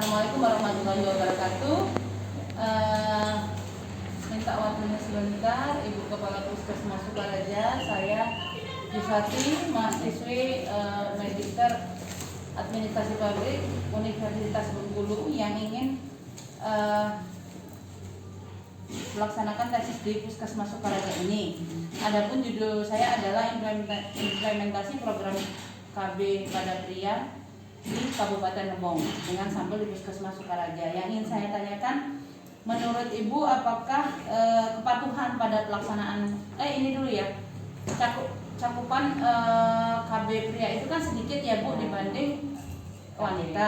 Assalamualaikum warahmatullahi wabarakatuh. Minta waktunya sebentar, Ibu Kepala Puskesmas Sukaraja, saya Yusati, mahasiswi Magister Administrasi Pabrik Universitas Bengkulu yang ingin melaksanakan tesis di Puskesmas Sukaraja ini. Adapun judul saya adalah implementasi program KB pada pria di Kabupaten Lebong dengan sampel di Puskesmas Sukaraja. Yang ingin saya tanyakan, menurut Ibu apakah kepatuhan pada pelaksanaan ini dulu ya, cakupan KB pria itu kan sedikit ya Bu dibanding wanita.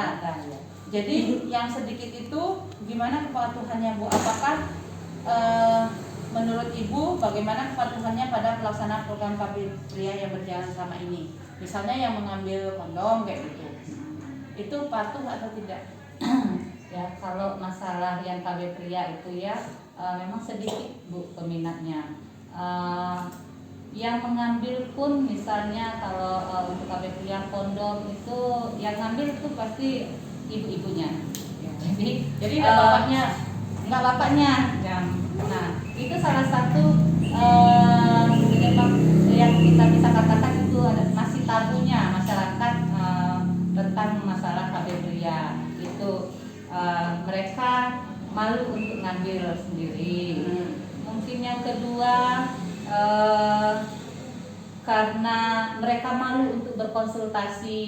Jadi yang sedikit itu gimana kepatuhannya Bu? Apakah menurut Ibu bagaimana kepatuhannya pada pelaksanaan program KB pria yang berjalan selama ini? Misalnya yang mengambil kondom kayak gitu, itu patuh atau tidak? Ya, kalau masalah yang KB pria itu ya memang sedikit Bu peminatnya. Yang mengambil pun misalnya kalau untuk KB pria kondom itu yang ngambil itu pasti ibu-ibunya. Ya. Jadi nggak bapaknya. Nah, itu salah satu penyebab yang kita bisa katakan itu masih tabunya masyarakat tentang masalah KB pria itu. Mereka malu untuk ngambil sendiri. Mungkin yang kedua karena mereka malu untuk berkonsultasi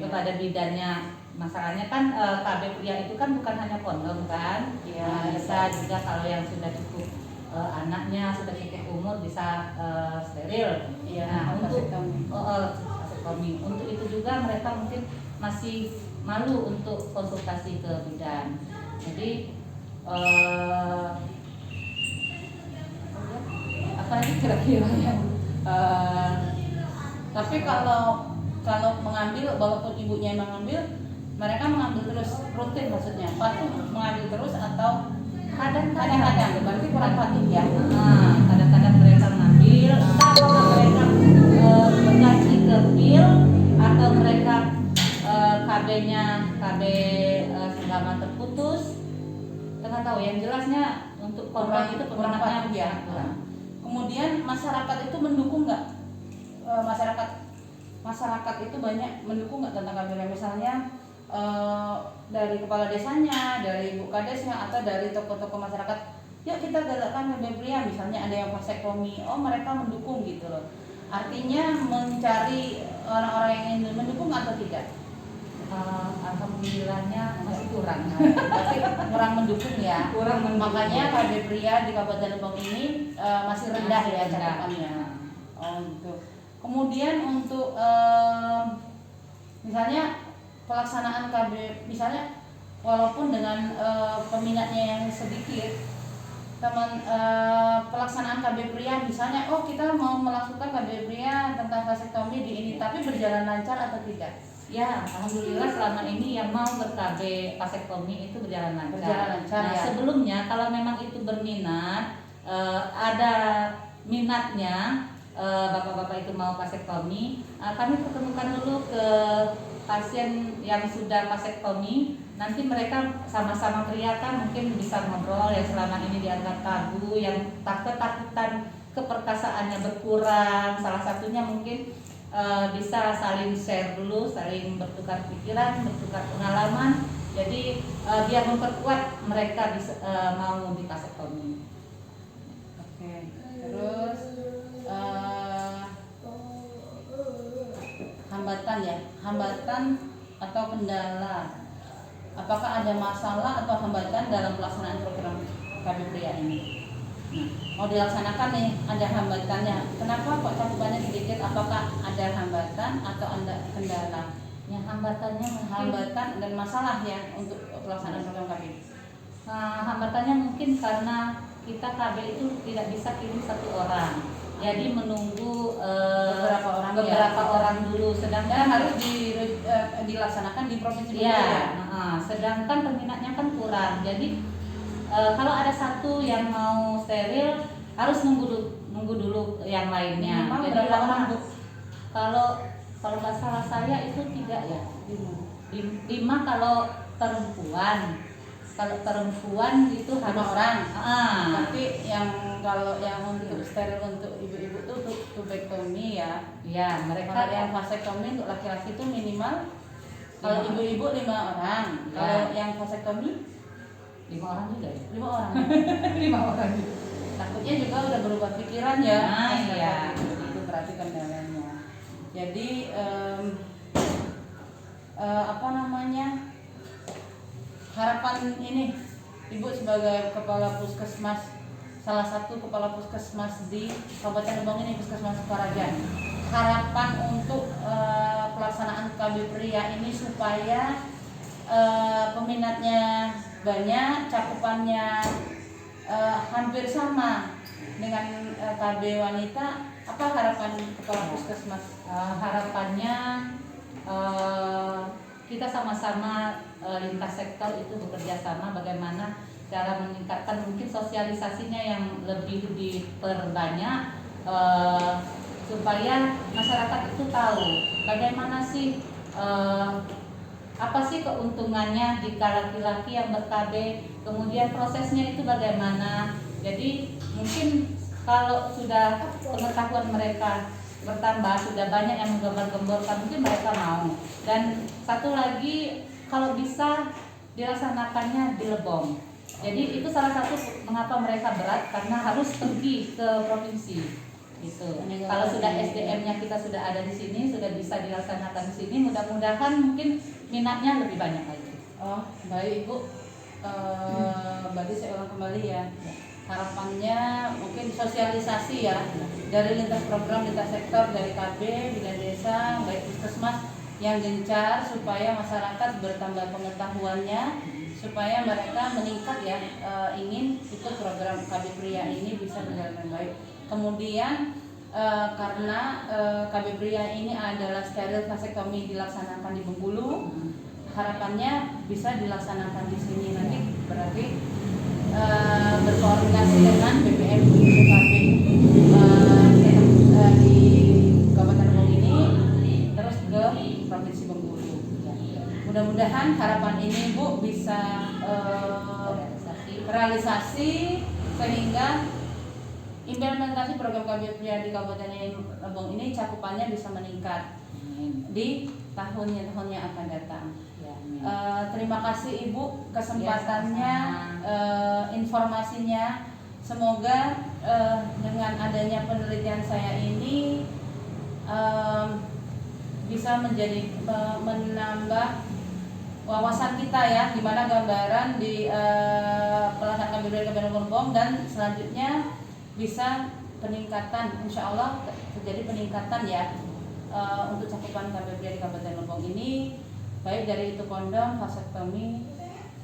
kepada bidannya. Masalahnya kan KB pria itu kan bukan hanya kondom kan, bisa juga kalau yang sudah cukup anaknya sudah cukup umur bisa steril. Nah, untuk vasektomi. Untuk itu juga mereka mungkin masih malu untuk konsultasi ke bidan. Jadi apa ini kira-kira ya? Tapi kalau mengambil, walaupun ibunya yang mengambil, mereka mengambil terus rutin, maksudnya patuh mengambil terus atau kadang-kadang berarti kurang patuh ya? Kadang-kadang mereka mengambil, atau mereka berganti ke pil, atau mereka KB-nya KB selama terputus, nggak tahu. Yang jelasnya untuk korban itu kurang patuh ya. Kemudian masyarakat itu mendukung nggak? Masyarakat itu banyak mendukung nggak tentang KB? Misalnya dari kepala desanya, dari ibu kadesnya, atau dari tokoh-tokoh masyarakat, yuk kita galakkan KB pria, misalnya ada yang vasektomi, mereka mendukung gitu loh. Artinya mencari orang-orang yang ingin mendukung atau tidak? Alhamdulillahnya masih kurang. Pasti kurang mendukung ya. Makanya KB pria di Kabupaten Lebong ini masih rendah ya cakupannya. Gitu. Kemudian untuk misalnya pelaksanaan KB, misalnya walaupun dengan peminatnya yang sedikit, pelaksanaan KB pria misalnya, kita mau melakukan KB pria tentang vasektomi di ini, tapi berjalan lancar atau tidak? Ya, alhamdulillah selama ini yang mau ber-KB vasektomi itu berjalan lancar. Nah, ya. Sebelumnya kalau memang itu berminat, ada minatnya, bapak-bapak itu mau vasektomi, kami pertemukan dulu ke pasien yang sudah vasektomi. Nanti mereka sama-sama teriakan, mungkin bisa ngobrol yang selama ini dianggap tabu, yang ketakutan keperkasaannya berkurang. Salah satunya mungkin bisa saling share dulu, saling bertukar pikiran, bertukar pengalaman. Jadi biar memperkuat mereka bisa mau di vasektomi. Oke. Terus hambatan atau kendala. Apakah ada masalah atau hambatan dalam pelaksanaan program KB pria ini? Mau dilaksanakan nih, ada hambatannya. Kenapa kok cakupannya sedikit? Apakah ada hambatan atau ada kendala? Yang hambatannya hambatan dan masalah ya untuk pelaksanaan program KB. Hambatannya mungkin karena kita KB itu tidak bisa kirim satu orang. Jadi menunggu beberapa orang dulu, sedangkan harus dilaksanakan di provinsi ya. Sedangkan peminatnya kan kurang. Jadi kalau ada satu yang mau steril harus nunggu dulu yang lainnya. Jadi berapa orang Bu? Kalau nggak salah saya itu 3 ya. 5 kalau perempuan. Kalau perempuan itu 5 harus orang. Ah, Tapi kalau yang untuk steril untuk ibu-ibu itu untuk tubektomi ya. ya Kalau mereka yang vasektomi untuk laki-laki itu minimal, kalau 5 ibu-ibu 5 orang. Kalau yang vasektomi 5 orang juga ya. 5 orang. 5 orang juga. Takutnya juga udah berubah pikiran ya. Nah, iya. Itu berarti kendalanya. Jadi apa namanya, harapan ini ibu sebagai kepala puskesmas, salah satu kepala puskesmas di Kabupaten Lebong ini, Puskesmas Paragan, harapan untuk pelaksanaan KB pria ini supaya peminatnya banyak, cakupannya hampir sama dengan KB wanita. Apa harapan kepala puskesmas? Harapannya kita sama-sama lintas sektor itu bekerja sama bagaimana cara meningkatkan mungkin sosialisasinya yang lebih diperbanyak supaya masyarakat itu tahu bagaimana sih apa sih keuntungannya jika laki-laki yang ber-KB, kemudian prosesnya itu bagaimana. Jadi mungkin kalau sudah pengetahuan mereka bertambah, sudah banyak yang menggembar-gemborkan, mungkin mereka mau. Dan satu lagi, kalau bisa dilaksanakannya di Lebong. Jadi itu salah satu mengapa mereka berat, karena harus pergi ke provinsi. Gitu. Kalau sudah SDM-nya kita sudah ada di sini, sudah bisa dilaksanakan di sini, mudah-mudahan mungkin minatnya lebih banyak lagi. Oh, baik Ibu. Berarti saya ulang kembali ya. Harapannya mungkin sosialisasi ya, dari lintas program, lintas sektor, dari KB, bina desa, baik puskesmas yang gencar supaya masyarakat bertambah pengetahuannya, supaya mereka meningkat ya, ingin ikut program KB pria ini bisa berjalan dengan baik. Kemudian karena KB pria ini adalah steril vasektomi dilaksanakan di Bengkulu, harapannya bisa dilaksanakan di sini nanti, berarti berkoordinasi dengan BPM BPKB di Kabupaten Lebong ini, terus ke Provinsi Bengkulu. Mudah-mudahan harapan ini Bu bisa realisasi sehingga implementasi program KB pria di Kabupaten Lebong ini cakupannya bisa meningkat di tahun-tahun yang akan datang. Terima kasih Ibu kesempatannya, informasinya. Semoga dengan adanya penelitian saya ini bisa menjadi menambah wawasan kita ya, gimana gambaran di pelaksanaan KB pria di Kabupaten Lebong, dan selanjutnya bisa peningkatan, insya Allah terjadi peningkatan ya untuk cakupan KB pria di Kabupaten Lebong ini, baik dari itu kondom, vasektomi,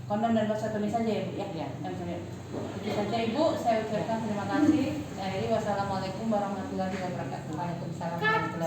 kondom dan vasektomi saja ya Bu ya. Itu saja Ibu, saya ucapkan terima kasih. Akhiri wassalamualaikum warahmatullahi wabarakatuh. Waalaikumsalam warahmatullahi wabarakatuh.